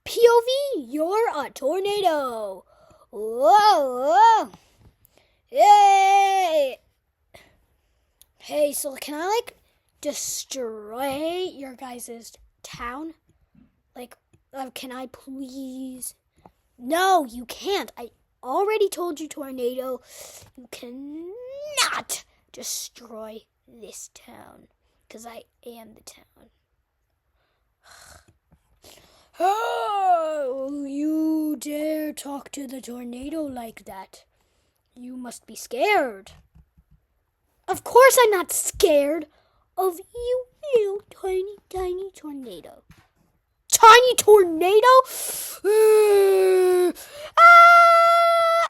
POV, you're a tornado. Whoa, whoa. Yay. Hey, so can I, destroy your guys' town? Can I please? No, you can't. I already told you, tornado, you cannot destroy this town. Because I am the town. Oh, you dare talk to the tornado like that? You must be scared. Of course I'm not scared of you, little tiny tornado. Tiny tornado? Ah!